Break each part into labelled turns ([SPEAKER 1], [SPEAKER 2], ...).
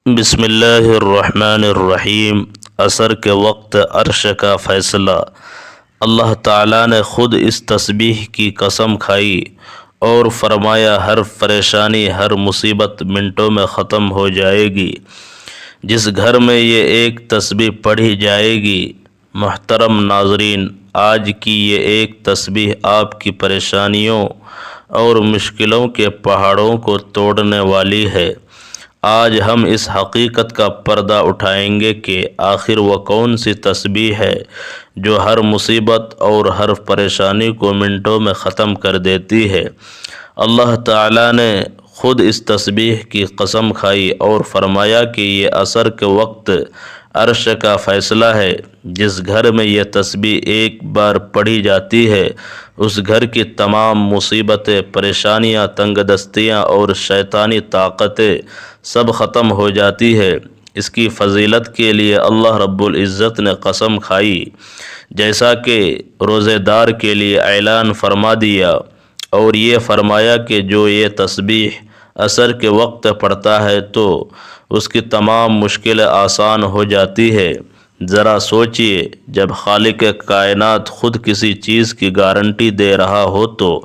[SPEAKER 1] بسم اللہ الرحمن الرحیم۔ عصر کے وقت عرش کا فیصلہ۔ اللہ تعالیٰ نے خود اس تسبیح کی قسم کھائی اور فرمایا ہر پریشانی، ہر مصیبت منٹوں میں ختم ہو جائے گی جس گھر میں یہ ایک تسبیح پڑھی جائے گی۔ محترم ناظرین، آج کی یہ ایک تسبیح آپ کی پریشانیوں اور مشکلوں کے پہاڑوں کو توڑنے والی ہے۔ آج ہم اس حقیقت کا پردہ اٹھائیں گے کہ آخر وہ کون سی تسبیح ہے جو ہر مصیبت اور ہر پریشانی کو منٹوں میں ختم کر دیتی ہے۔ اللہ تعالیٰ نے خود اس تسبیح کی قسم کھائی اور فرمایا کہ یہ عصر کے وقت عرش کا فیصلہ ہے۔ جس گھر میں یہ تسبیح ایک بار پڑھی جاتی ہے اس گھر کی تمام مصیبتیں، پریشانیاں، تنگ دستیاں اور شیطانی طاقتیں سب ختم ہو جاتی ہے۔ اس کی فضیلت کے لیے اللہ رب العزت نے قسم کھائی، جیسا کہ روزے دار کے لیے اعلان فرما دیا اور یہ فرمایا کہ جو یہ تسبیح عصر کے وقت پڑھتا ہے تو اس کی تمام مشکلیں آسان ہو جاتی ہے۔ ذرا سوچئے، جب خالق کائنات خود کسی چیز کی گارنٹی دے رہا ہو تو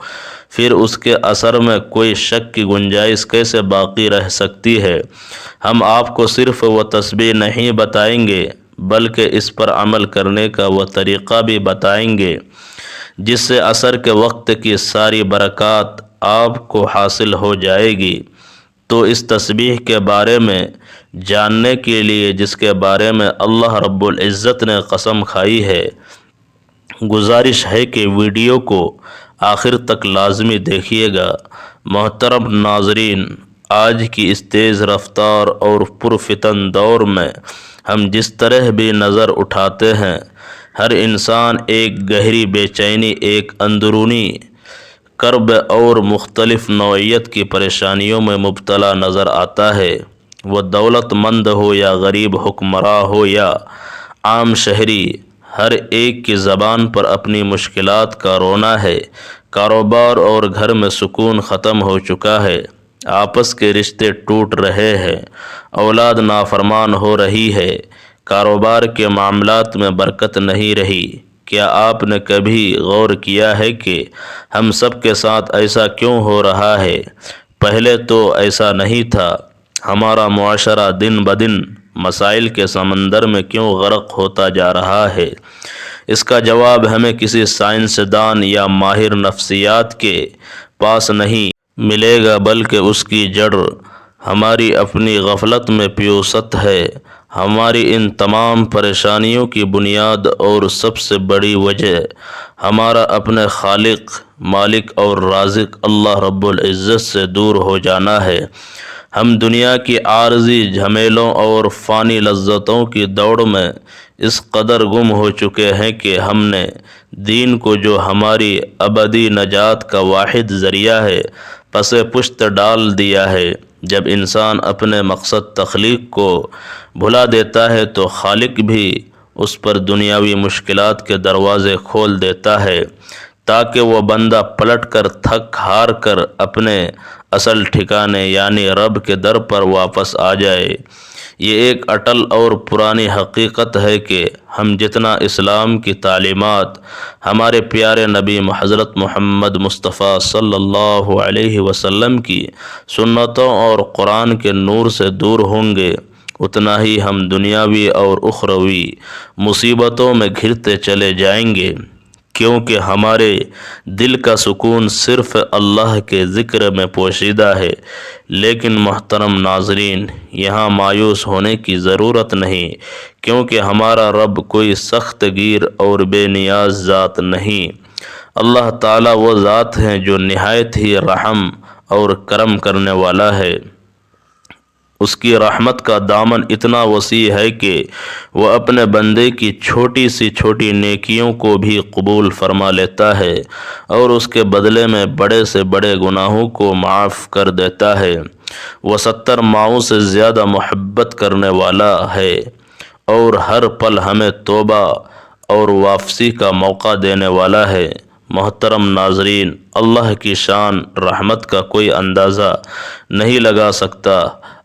[SPEAKER 1] پھر اس کے اثر میں کوئی شک کی گنجائش کیسے باقی رہ سکتی ہے۔ ہم آپ کو صرف وہ تسبیح نہیں بتائیں گے بلکہ اس پر عمل کرنے کا وہ طریقہ بھی بتائیں گے جس سے عصر کے وقت کی ساری برکات آپ کو حاصل ہو جائے گی۔ تو اس تسبیح کے بارے میں جاننے کے لیے، جس کے بارے میں اللہ رب العزت نے قسم کھائی ہے، گزارش ہے کہ ویڈیو کو آخر تک لازمی دیکھیے گا۔ محترم ناظرین، آج کی اس تیز رفتار اور پرفتن دور میں ہم جس طرح بھی نظر اٹھاتے ہیں، ہر انسان ایک گہری بے چینی، ایک اندرونی کرب اور مختلف نوعیت کی پریشانیوں میں مبتلا نظر آتا ہے۔ وہ دولت مند ہو یا غریب، حکمراں ہو یا عام شہری، ہر ایک کی زبان پر اپنی مشکلات کا رونا ہے۔ کاروبار اور گھر میں سکون ختم ہو چکا ہے، آپس کے رشتے ٹوٹ رہے ہیں، اولاد نافرمان ہو رہی ہے، کاروبار کے معاملات میں برکت نہیں رہی۔ کیا آپ نے کبھی غور کیا ہے کہ ہم سب کے ساتھ ایسا کیوں ہو رہا ہے؟ پہلے تو ایسا نہیں تھا۔ ہمارا معاشرہ دن بدن مسائل کے سمندر میں کیوں غرق ہوتا جا رہا ہے؟ اس کا جواب ہمیں کسی سائنسدان یا ماہر نفسیات کے پاس نہیں ملے گا، بلکہ اس کی جڑ ہماری اپنی غفلت میں پیوست ہے۔ ہماری ان تمام پریشانیوں کی بنیاد اور سب سے بڑی وجہ ہمارا اپنے خالق، مالک اور رازق اللہ رب العزت سے دور ہو جانا ہے۔ ہم دنیا کی عارضی جھمیلوں اور فانی لذتوں کی دوڑ میں اس قدر گم ہو چکے ہیں کہ ہم نے دین کو، جو ہماری ابدی نجات کا واحد ذریعہ ہے، پس پشت ڈال دیا ہے۔ جب انسان اپنے مقصد تخلیق کو بھلا دیتا ہے تو خالق بھی اس پر دنیاوی مشکلات کے دروازے کھول دیتا ہے تاکہ وہ بندہ پلٹ کر، تھک ہار کر اپنے اصل ٹھکانے یعنی رب کے در پر واپس آ جائے۔ یہ ایک اٹل اور پرانی حقیقت ہے کہ ہم جتنا اسلام کی تعلیمات، ہمارے پیارے نبی حضرت محمد مصطفیٰ صلی اللہ علیہ وسلم کی سنتوں اور قرآن کے نور سے دور ہوں گے، اتنا ہی ہم دنیاوی اور اخروی مصیبتوں میں گھرتے چلے جائیں گے، کیونکہ ہمارے دل کا سکون صرف اللہ کے ذکر میں پوشیدہ ہے۔ لیکن محترم ناظرین، یہاں مایوس ہونے کی ضرورت نہیں، کیونکہ ہمارا رب کوئی سخت گیر اور بے نیاز ذات نہیں۔ اللہ تعالیٰ وہ ذات ہیں جو نہایت ہی رحم اور کرم کرنے والا ہے۔ اس کی رحمت کا دامن اتنا وسیع ہے کہ وہ اپنے بندے کی چھوٹی سی چھوٹی نیکیوں کو بھی قبول فرما لیتا ہے اور اس کے بدلے میں بڑے سے بڑے گناہوں کو معاف کر دیتا ہے۔ وہ 70 ماؤں سے زیادہ محبت کرنے والا ہے اور ہر پل ہمیں توبہ اور واپسی کا موقع دینے والا ہے۔ محترم ناظرین، اللہ کی شان رحمت کا کوئی اندازہ نہیں لگا سکتا۔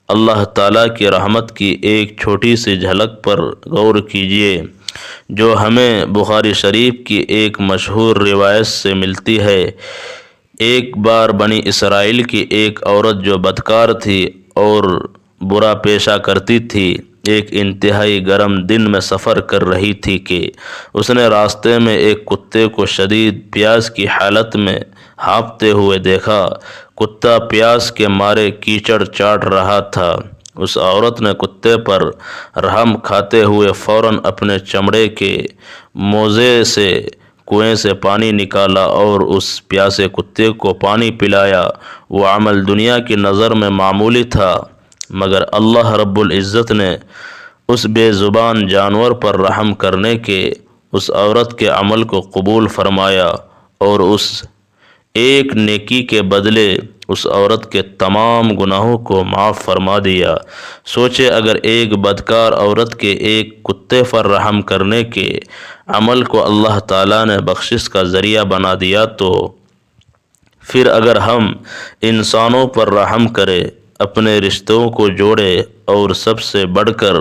[SPEAKER 1] اللہ تعالیٰ کی رحمت کی ایک چھوٹی سی جھلک پر غور کیجیے جو ہمیں بخاری شریف کی ایک مشہور روایت سے ملتی ہے۔ ایک بار بنی اسرائیل کی ایک عورت جو بدکار تھی اور برا پیشہ کرتی تھی، ایک انتہائی گرم دن میں سفر کر رہی تھی کہ اس نے راستے میں ایک کتے کو شدید پیاس کی حالت میں ہانپتے ہوئے دیکھا۔ کتا پیاس کے مارے کیچڑ چاٹ رہا تھا۔ اس عورت نے کتے پر رحم کھاتے ہوئے فوراً اپنے چمڑے کے موزے سے کنویں سے پانی نکالا اور اس پیاسے کتے کو پانی پلایا۔ وہ عمل دنیا کی نظر میں معمولی تھا، مگر اللہ رب العزت نے اس بے زبان جانور پر رحم کرنے کے اس عورت کے عمل کو قبول فرمایا اور اس ایک نیکی کے بدلے اس عورت کے تمام گناہوں کو معاف فرما دیا۔ سوچے اگر ایک بدکار عورت کے ایک کتے پر رحم کرنے کے عمل کو اللہ تعالیٰ نے بخشش کا ذریعہ بنا دیا تو پھر اگر ہم انسانوں پر رحم کرے، اپنے رشتوں کو جوڑے اور سب سے بڑھ کر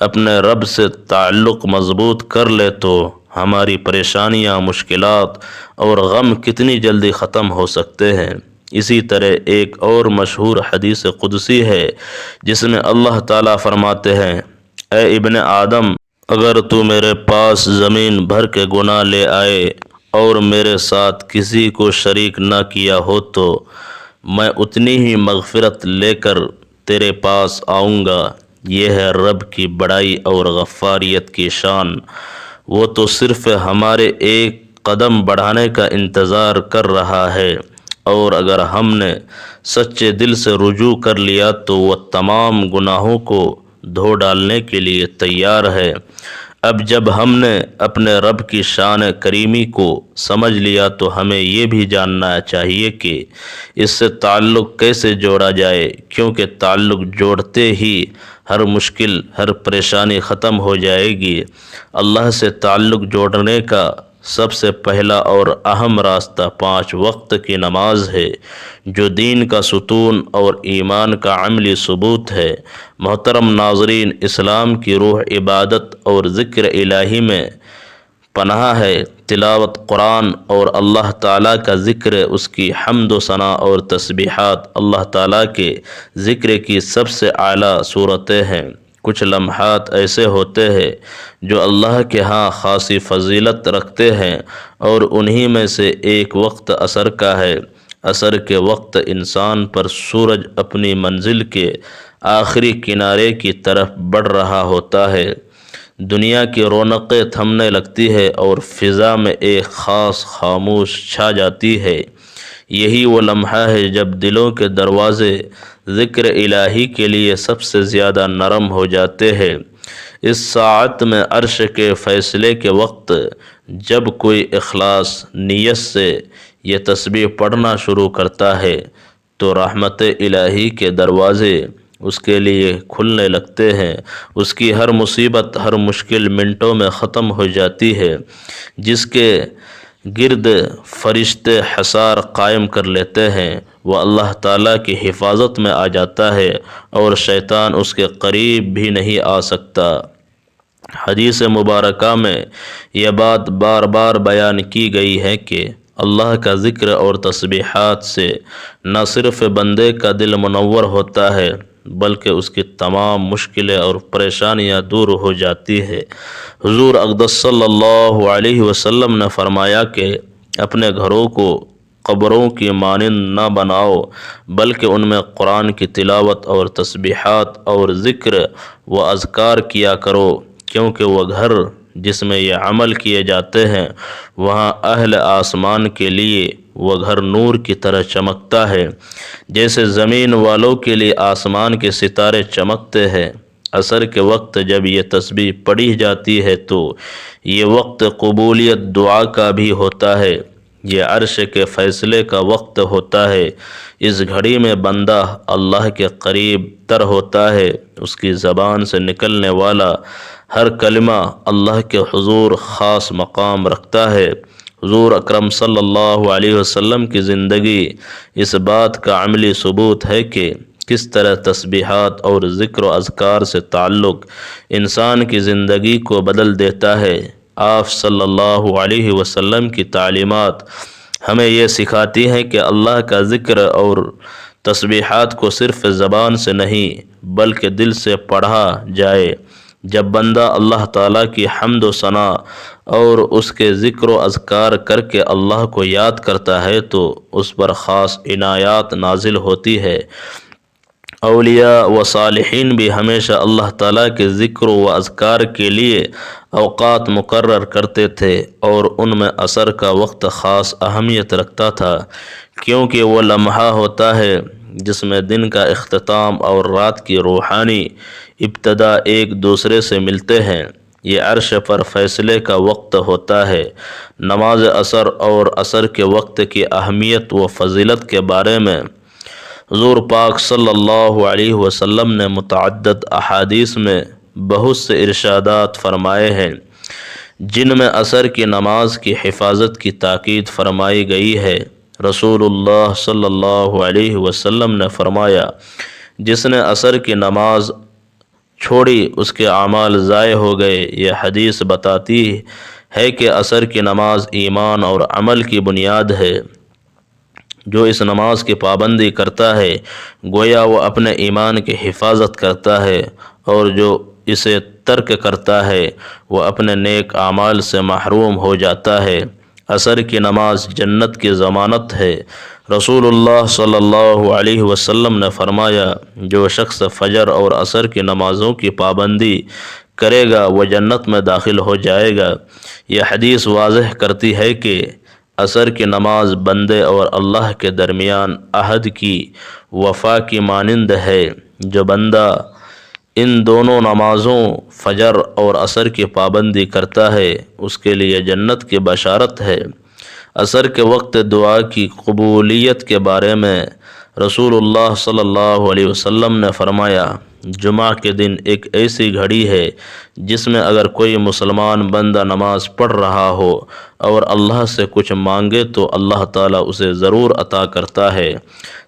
[SPEAKER 1] اپنے رب سے تعلق مضبوط کر لے تو ہماری پریشانیاں، مشکلات اور غم کتنی جلدی ختم ہو سکتے ہیں۔ اسی طرح ایک اور مشہور حدیث قدسی ہے جس میں اللہ تعالیٰ فرماتے ہیں، اے ابن آدم، اگر تو میرے پاس زمین بھر کے گناہ لے آئے اور میرے ساتھ کسی کو شریک نہ کیا ہو تو میں اتنی ہی مغفرت لے کر تیرے پاس آؤں گا۔ یہ ہے رب کی بڑائی اور غفاریت کی شان۔ وہ تو صرف ہمارے ایک قدم بڑھانے کا انتظار کر رہا ہے، اور اگر ہم نے سچے دل سے رجوع کر لیا تو وہ تمام گناہوں کو دھو ڈالنے کے لیے تیار ہے۔ اب جب ہم نے اپنے رب کی شان کریمی کو سمجھ لیا تو ہمیں یہ بھی جاننا چاہیے کہ اس سے تعلق کیسے جوڑا جائے، کیونکہ تعلق جوڑتے ہی ہر مشکل، ہر پریشانی ختم ہو جائے گی۔ اللہ سے تعلق جوڑنے کا سب سے پہلا اور اہم راستہ 5 وقت کی نماز ہے، جو دین کا ستون اور ایمان کا عملی ثبوت ہے۔ محترم ناظرین، اسلام کی روح عبادت اور ذکر الہی میں پناہ ہے۔ تلاوت قرآن اور اللہ تعالیٰ کا ذکر، اس کی حمد و ثنا اور تسبیحات اللہ تعالیٰ کے ذکر کی سب سے اعلیٰ صورتیں ہیں۔ کچھ لمحات ایسے ہوتے ہیں جو اللہ کے ہاں خاصی فضیلت رکھتے ہیں، اور انہی میں سے ایک وقت عصر کا ہے۔ عصر کے وقت انسان پر سورج اپنی منزل کے آخری کنارے کی طرف بڑھ رہا ہوتا ہے، دنیا کی رونقیں تھمنے لگتی ہے اور فضا میں ایک خاص خاموش چھا جاتی ہے۔ یہی وہ لمحہ ہے جب دلوں کے دروازے ذکر الہی کے لیے سب سے زیادہ نرم ہو جاتے ہیں۔ اس ساعت میں عرش کے فیصلے کے وقت جب کوئی اخلاص نیت سے یہ تسبیح پڑھنا شروع کرتا ہے تو رحمت الہی کے دروازے اس کے لیے کھلنے لگتے ہیں۔ اس کی ہر مصیبت، ہر مشکل منٹوں میں ختم ہو جاتی ہے۔ جس کے گرد فرشتے حصار قائم کر لیتے ہیں، وہ اللہ تعالیٰ کی حفاظت میں آ جاتا ہے اور شیطان اس کے قریب بھی نہیں آ سکتا۔ حدیث مبارکہ میں یہ بات بار بار بیان کی گئی ہے کہ اللہ کا ذکر اور تسبیحات سے نہ صرف بندے کا دل منور ہوتا ہے بلکہ اس کی تمام مشکلیں اور پریشانیاں دور ہو جاتی ہے۔ حضور اقدس صلی اللہ علیہ وسلم نے فرمایا کہ اپنے گھروں کو قبروں کی مانند نہ بناؤ، بلکہ ان میں قرآن کی تلاوت اور تسبیحات اور ذکر و اذکار کیا کرو، کیونکہ وہ گھر جس میں یہ عمل کیے جاتے ہیں وہاں اہل آسمان کے لیے وہ گھر نور کی طرح چمکتا ہے، جیسے زمین والوں کے لیے آسمان کے ستارے چمکتے ہیں۔ عصر کے وقت جب یہ تسبیح پڑھی جاتی ہے تو یہ وقت قبولیت دعا کا بھی ہوتا ہے، یہ عرش کے فیصلے کا وقت ہوتا ہے۔ اس گھڑی میں بندہ اللہ کے قریب تر ہوتا ہے، اس کی زبان سے نکلنے والا ہر کلمہ اللہ کے حضور خاص مقام رکھتا ہے۔ حضور اکرم صلی اللہ علیہ وسلم کی زندگی اس بات کا عملی ثبوت ہے کہ کس طرح تسبیحات اور ذکر و اذکار سے تعلق انسان کی زندگی کو بدل دیتا ہے۔ آپ صلی اللہ علیہ وسلم کی تعلیمات ہمیں یہ سکھاتی ہیں کہ اللہ کا ذکر اور تسبیحات کو صرف زبان سے نہیں بلکہ دل سے پڑھا جائے۔ جب بندہ اللہ تعالیٰ کی حمد و ثنا اور اس کے ذکر و اذکار کر کے اللہ کو یاد کرتا ہے تو اس پر خاص عنایات نازل ہوتی ہے۔ اولیاء و صالحین بھی ہمیشہ اللہ تعالیٰ کے ذکر و اذکار کے لیے اوقات مقرر کرتے تھے اور ان میں عصر کا وقت خاص اہمیت رکھتا تھا، کیونکہ وہ لمحہ ہوتا ہے جس میں دن کا اختتام اور رات کی روحانی ابتدا ایک دوسرے سے ملتے ہیں۔ یہ عرش پر فیصلے کا وقت ہوتا ہے۔ نماز عصر اور عصر کے وقت کی اہمیت و فضیلت کے بارے میں حضور پاک صلی اللہ علیہ وسلم نے متعدد احادیث میں بہت سے ارشادات فرمائے ہیں، جن میں عصر کی نماز کی حفاظت کی تاکید فرمائی گئی ہے۔ رسول اللہ صلی اللہ علیہ وسلم نے فرمایا، جس نے عصر کی نماز چھوڑی اس کے اعمال ضائع ہو گئے۔ یہ حدیث بتاتی ہے کہ عصر کی نماز ایمان اور عمل کی بنیاد ہے۔ جو اس نماز کی پابندی کرتا ہے گویا وہ اپنے ایمان کی حفاظت کرتا ہے، اور جو اسے ترک کرتا ہے وہ اپنے نیک اعمال سے محروم ہو جاتا ہے۔ عصر کی نماز جنت کی ضمانت ہے۔ رسول اللہ صلی اللہ علیہ وسلم نے فرمایا، جو شخص فجر اور عصر کی نمازوں کی پابندی کرے گا وہ جنت میں داخل ہو جائے گا۔ یہ حدیث واضح کرتی ہے کہ عصر کی نماز بندے اور اللہ کے درمیان عہد کی وفا کی مانند ہے۔ جو بندہ ان دونوں نمازوں فجر اور عصر کی پابندی کرتا ہے اس کے لیے جنت کی بشارت ہے۔ عصر کے وقت دعا کی قبولیت کے بارے میں رسول اللہ صلی اللہ علیہ وسلم نے فرمایا، جمعہ کے دن ایک ایسی گھڑی ہے جس میں اگر کوئی مسلمان بندہ نماز پڑھ رہا ہو اور اللہ سے کچھ مانگے تو اللہ تعالیٰ اسے ضرور عطا کرتا ہے۔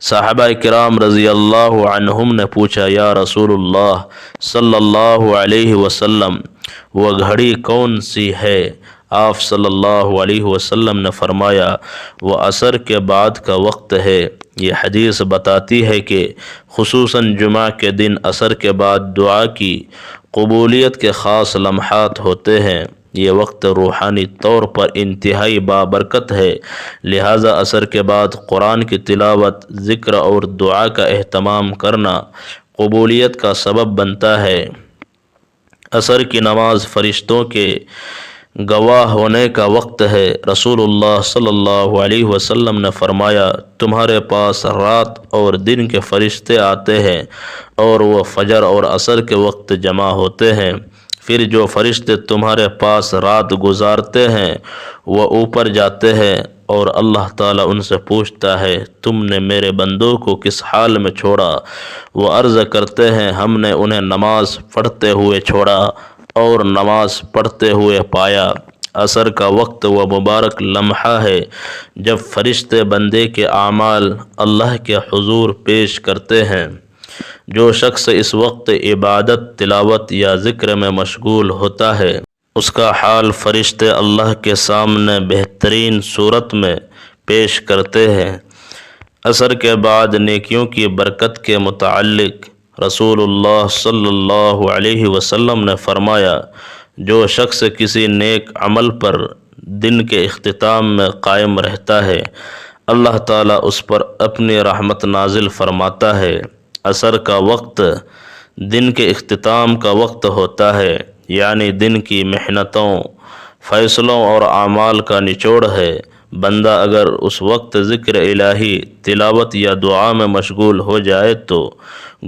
[SPEAKER 1] صحابہ کرام رضی اللہ عنہم نے پوچھا، یا رسول اللہ صلی اللہ علیہ وسلم وہ گھڑی کون سی ہے؟ آپ صلی اللہ علیہ وسلم نے فرمایا، وہ عصر کے بعد کا وقت ہے۔ یہ حدیث بتاتی ہے کہ خصوصاً جمعہ کے دن عصر کے بعد دعا کی قبولیت کے خاص لمحات ہوتے ہیں۔ یہ وقت روحانی طور پر انتہائی بابرکت ہے، لہٰذا عصر کے بعد قرآن کی تلاوت، ذکر اور دعا کا اہتمام کرنا قبولیت کا سبب بنتا ہے۔ عصر کی نماز فرشتوں کے گواہ ہونے کا وقت ہے۔ رسول اللہ صلی اللہ علیہ وسلم نے فرمایا، تمہارے پاس رات اور دن کے فرشتے آتے ہیں اور وہ فجر اور عصر کے وقت جمع ہوتے ہیں۔ پھر جو فرشتے تمہارے پاس رات گزارتے ہیں وہ اوپر جاتے ہیں اور اللہ تعالیٰ ان سے پوچھتا ہے، تم نے میرے بندوں کو کس حال میں چھوڑا؟ وہ عرض کرتے ہیں، ہم نے انہیں نماز پڑھتے ہوئے چھوڑا اور نماز پڑھتے ہوئے پایا۔ عصر کا وقت وہ مبارک لمحہ ہے جب فرشتے بندے کے اعمال اللہ کے حضور پیش کرتے ہیں۔ جو شخص اس وقت عبادت، تلاوت یا ذکر میں مشغول ہوتا ہے اس کا حال فرشتے اللہ کے سامنے بہترین صورت میں پیش کرتے ہیں۔ عصر کے بعد نیکیوں کی برکت کے متعلق رسول اللہ صلی اللہ علیہ وسلم نے فرمایا، جو شخص کسی نیک عمل پر دن کے اختتام میں قائم رہتا ہے اللہ تعالیٰ اس پر اپنی رحمت نازل فرماتا ہے۔ عصر کا وقت دن کے اختتام کا وقت ہوتا ہے، یعنی دن کی محنتوں، فیصلوں اور اعمال کا نچوڑ ہے۔ بندہ اگر اس وقت ذکر الہی، تلاوت یا دعا میں مشغول ہو جائے تو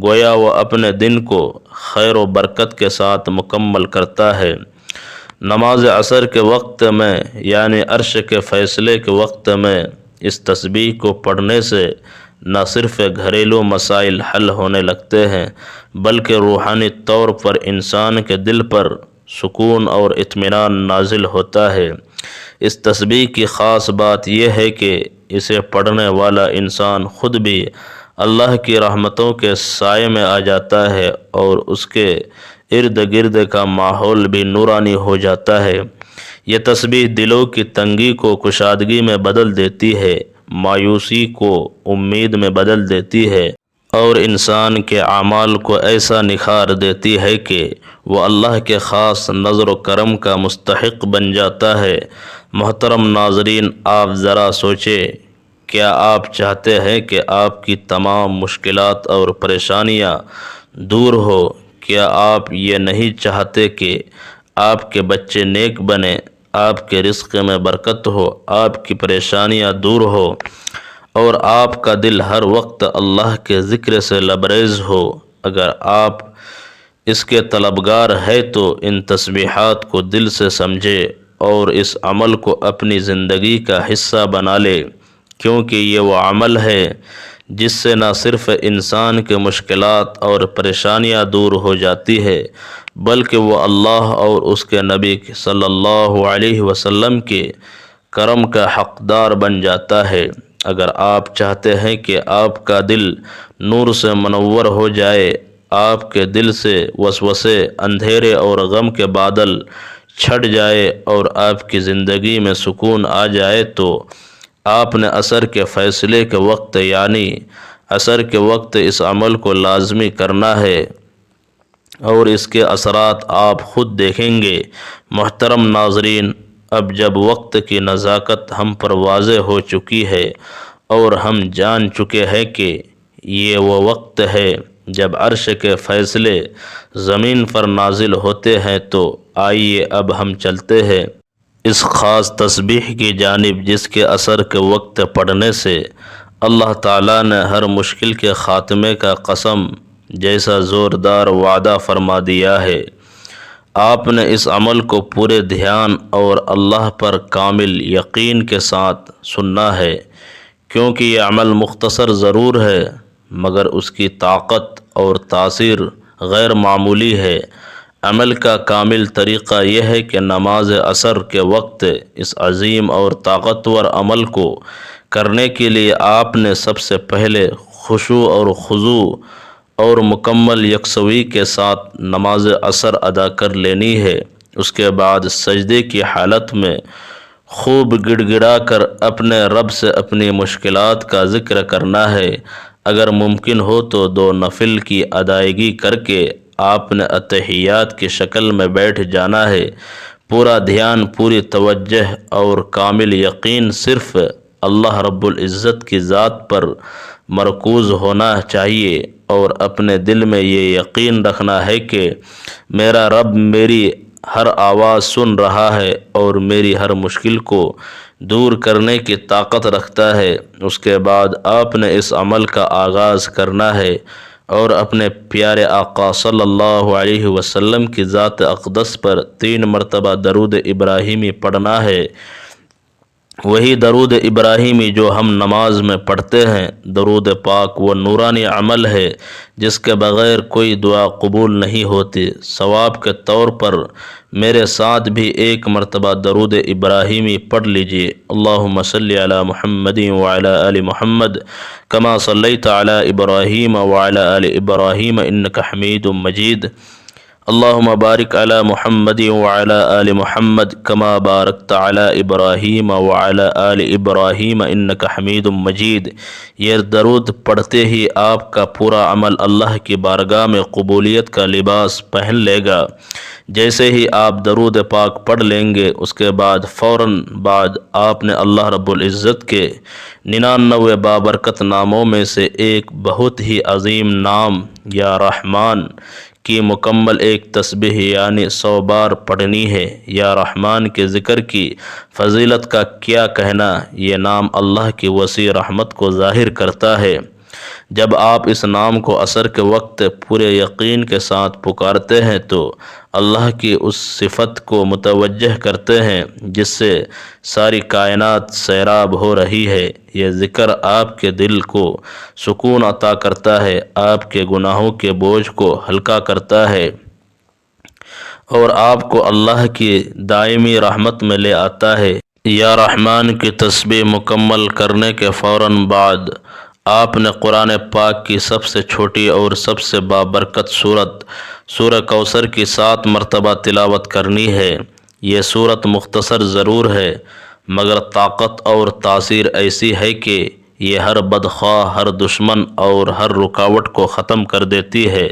[SPEAKER 1] گویا وہ اپنے دن کو خیر و برکت کے ساتھ مکمل کرتا ہے۔ نماز عصر کے وقت میں یعنی عرش کے فیصلے کے وقت میں اس تسبیح کو پڑھنے سے نہ صرف گھریلو مسائل حل ہونے لگتے ہیں بلکہ روحانی طور پر انسان کے دل پر سکون اور اطمینان نازل ہوتا ہے۔ اس تسبیح کی خاص بات یہ ہے کہ اسے پڑھنے والا انسان خود بھی اللہ کی رحمتوں کے سائے میں آ جاتا ہے اور اس کے ارد گرد کا ماحول بھی نورانی ہو جاتا ہے۔ یہ تسبیح دلوں کی تنگی کو کشادگی میں بدل دیتی ہے، مایوسی کو امید میں بدل دیتی ہے اور انسان کے اعمال کو ایسا نکھار دیتی ہے کہ وہ اللہ کے خاص نظر و کرم کا مستحق بن جاتا ہے۔ محترم ناظرین، آپ ذرا سوچیں، کیا آپ چاہتے ہیں کہ آپ کی تمام مشکلات اور پریشانیاں دور ہو؟ کیا آپ یہ نہیں چاہتے کہ آپ کے بچے نیک بنیں، آپ کے رزق میں برکت ہو، آپ کی پریشانیاں دور ہو اور آپ کا دل ہر وقت اللہ کے ذکر سے لبریز ہو؟ اگر آپ اس کے طلبگار ہے تو ان تسبیحات کو دل سے سمجھے اور اس عمل کو اپنی زندگی کا حصہ بنا لے، کیونکہ یہ وہ عمل ہے جس سے نہ صرف انسان کے مشکلات اور پریشانیاں دور ہو جاتی ہے، بلکہ وہ اللہ اور اس کے نبی صلی اللہ علیہ وسلم کے کرم کا حقدار بن جاتا ہے۔ اگر آپ چاہتے ہیں کہ آپ کا دل نور سے منور ہو جائے، آپ کے دل سے وسوسے، اندھیرے اور غم کے بادل چھٹ جائے اور آپ کی زندگی میں سکون آ جائے، تو آپ نے عصر کے فیصلے کے وقت یعنی عصر کے وقت اس عمل کو لازمی کرنا ہے اور اس کے اثرات آپ خود دیکھیں گے۔ محترم ناظرین، اب جب وقت کی نزاکت ہم پر واضح ہو چکی ہے اور ہم جان چکے ہیں کہ یہ وہ وقت ہے جب عرش کے فیصلے زمین پر نازل ہوتے ہیں، تو آئیے اب ہم چلتے ہیں اس خاص تسبیح کی جانب جس کے اثر کے وقت پڑھنے سے اللہ تعالیٰ نے ہر مشکل کے خاتمے کا قسم جیسا زوردار وعدہ فرما دیا ہے۔ آپ نے اس عمل کو پورے دھیان اور اللہ پر کامل یقین کے ساتھ سننا ہے، کیونکہ یہ عمل مختصر ضرور ہے مگر اس کی طاقت اور تاثیر غیر معمولی ہے۔ عمل کا کامل طریقہ یہ ہے کہ نماز عصر کے وقت اس عظیم اور طاقتور عمل کو کرنے کے لیے آپ نے سب سے پہلے خشوع اور خضوع اور مکمل یکسوئی کے ساتھ نماز عصر ادا کر لینی ہے۔ اس کے بعد سجدے کی حالت میں خوب گڑ گڑا کر اپنے رب سے اپنی مشکلات کا ذکر کرنا ہے۔ اگر ممکن ہو تو 2 نفل کی ادائیگی کر کے آپ نے اتحیات کی شکل میں بیٹھ جانا ہے۔ پورا دھیان، پوری توجہ اور کامل یقین صرف اللہ رب العزت کی ذات پر مرکوز ہونا چاہیے اور اپنے دل میں یہ یقین رکھنا ہے کہ میرا رب میری ہر آواز سن رہا ہے اور میری ہر مشکل کو دور کرنے کی طاقت رکھتا ہے۔ اس کے بعد آپ نے اس عمل کا آغاز کرنا ہے اور اپنے پیارے آقا صلی اللہ علیہ وسلم کی ذات اقدس پر 3 مرتبہ درود ابراہیمی پڑھنا ہے۔ وہی درود ابراہیمی جو ہم نماز میں پڑھتے ہیں۔ درود پاک وہ نورانی عمل ہے جس کے بغیر کوئی دعا قبول نہیں ہوتی۔ ثواب کے طور پر میرے ساتھ بھی 1 مرتبہ درود ابراہیمی پڑھ لیجئے۔ اللہم صلی علی محمد وعلی آل محمد کما صلیت علی ابراہیم وعلی آل ابراہیم انک حمید مجید۔ اللہم بارک علی محمد وعلی آل محمد کما بارکت علی ابراہیم وعلی آل ابراہیم انک حمید مجید۔ یہ درود پڑھتے ہی آپ کا پورا عمل اللہ کی بارگاہ میں قبولیت کا لباس پہن لے گا۔ جیسے ہی آپ درود پاک پڑھ لیں گے، اس کے بعد فوراً بعد آپ نے اللہ رب العزت کے 99 بابرکت ناموں میں سے ایک بہت ہی عظیم نام یا رحمان کی مکمل ایک تسبیح یعنی 100 بار پڑھنی ہے۔ یا رحمان کے ذکر کی فضیلت کا کیا کہنا، یہ نام اللہ کی وسیع رحمت کو ظاہر کرتا ہے۔ جب آپ اس نام کو عصر کے وقت پورے یقین کے ساتھ پکارتے ہیں تو اللہ کی اس صفت کو متوجہ کرتے ہیں جس سے ساری کائنات سیراب ہو رہی ہے۔ یہ ذکر آپ کے دل کو سکون عطا کرتا ہے، آپ کے گناہوں کے بوجھ کو ہلکا کرتا ہے اور آپ کو اللہ کی دائمی رحمت میں لے آتا ہے۔ یا رحمان کی تسبیح مکمل کرنے کے فوراً بعد آپ نے قرآن پاک کی سب سے چھوٹی اور سب سے بابرکت صورت سورہ کوثر کی 7 مرتبہ تلاوت کرنی ہے۔ یہ صورت مختصر ضرور ہے مگر طاقت اور تاثیر ایسی ہے کہ یہ ہر بدخواہ، ہر دشمن اور ہر رکاوٹ کو ختم کر دیتی ہے۔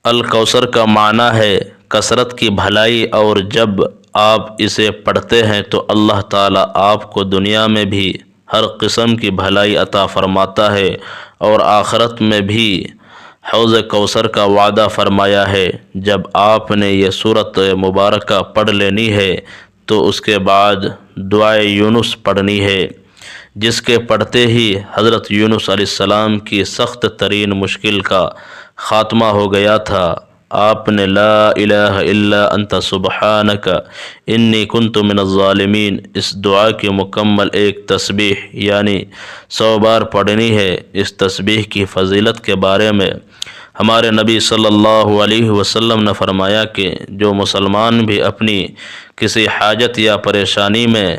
[SPEAKER 1] الکوثر کا معنی ہے کثرت کی بھلائی، اور جب آپ اسے پڑھتے ہیں تو اللہ تعالیٰ آپ کو دنیا میں بھی ہر قسم کی بھلائی عطا فرماتا ہے اور آخرت میں بھی حوض کوثر کا وعدہ فرمایا ہے۔ جب آپ نے یہ سورت مبارکہ پڑھ لینی ہے تو اس کے بعد دعائے یونس پڑھنی ہے، جس کے پڑھتے ہی حضرت یونس علیہ السلام کی سخت ترین مشکل کا خاتمہ ہو گیا تھا۔ آپ نے لا الہ الا انت سبحانک انی کنت من الظالمین اس دعا کی مکمل ایک تسبیح یعنی 100 بار پڑھنی ہے۔ اس تسبیح کی فضیلت کے بارے میں ہمارے نبی صلی اللہ علیہ وسلم نے فرمایا کہ جو مسلمان بھی اپنی کسی حاجت یا پریشانی میں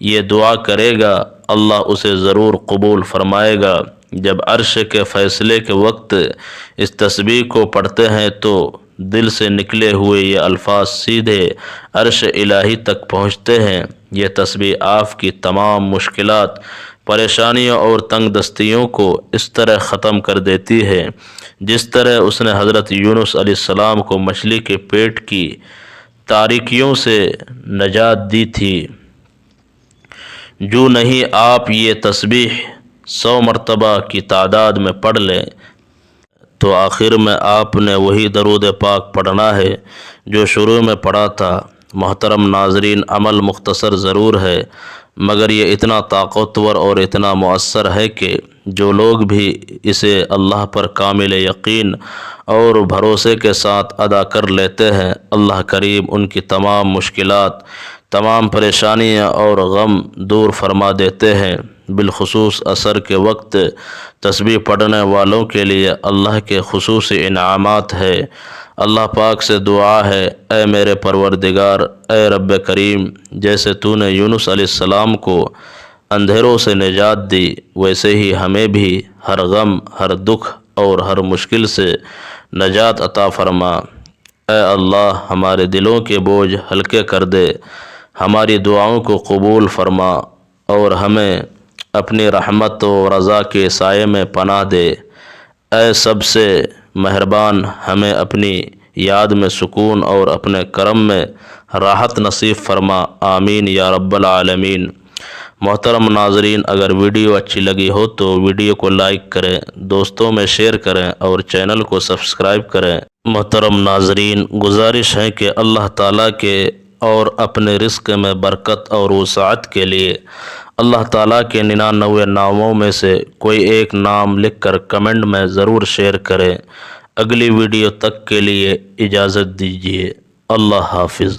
[SPEAKER 1] یہ دعا کرے گا اللہ اسے ضرور قبول فرمائے گا۔ جب عرش کے فیصلے کے وقت اس تسبیح کو پڑھتے ہیں تو دل سے نکلے ہوئے یہ الفاظ سیدھے عرش الہی تک پہنچتے ہیں۔ یہ تسبیح آپ کی تمام مشکلات، پریشانیوں اور تنگ دستیوں کو اس طرح ختم کر دیتی ہے جس طرح اس نے حضرت یونس علیہ السلام کو مچھلی کے پیٹ کی تاریکیوں سے نجات دی تھی۔ جو نہیں آپ یہ تسبیح 100 مرتبہ کی تعداد میں پڑھ لیں تو آخر میں آپ نے وہی درود پاک پڑھنا ہے جو شروع میں پڑھا تھا۔ محترم ناظرین، عمل مختصر ضرور ہے مگر یہ اتنا طاقتور اور اتنا مؤثر ہے کہ جو لوگ بھی اسے اللہ پر کامل یقین اور بھروسے کے ساتھ ادا کر لیتے ہیں اللہ کریم ان کی تمام مشکلات، تمام پریشانیاں اور غم دور فرما دیتے ہیں۔ بالخصوص عصر کے وقت تسبیح پڑھنے والوں کے لیے اللہ کے خصوصی انعامات ہے۔ اللہ پاک سے دعا ہے، اے میرے پروردگار، اے رب کریم، جیسے تو نے یونس علیہ السلام کو اندھیروں سے نجات دی ویسے ہی ہمیں بھی ہر غم، ہر دکھ اور ہر مشکل سے نجات عطا فرما۔ اے اللہ، ہمارے دلوں کے بوجھ ہلکے کر دے، ہماری دعاؤں کو قبول فرما اور ہمیں اپنی رحمت و رضا کے سائے میں پناہ دے۔ اے سب سے مہربان، ہمیں اپنی یاد میں سکون اور اپنے کرم میں راحت نصیب فرما، آمین یا رب العالمین۔ محترم ناظرین، اگر ویڈیو اچھی لگی ہو تو ویڈیو کو لائک کریں، دوستوں میں شیئر کریں اور چینل کو سبسکرائب کریں۔ محترم ناظرین، گزارش ہے کہ اللہ تعالیٰ کے اور اپنے رزق میں برکت اور وسعت کے لیے اللہ تعالیٰ کے 99 ناموں میں سے کوئی ایک نام لکھ کر کمنٹ میں ضرور شیئر کریں۔ اگلی ویڈیو تک کے لیے اجازت دیجیے۔ اللہ حافظ۔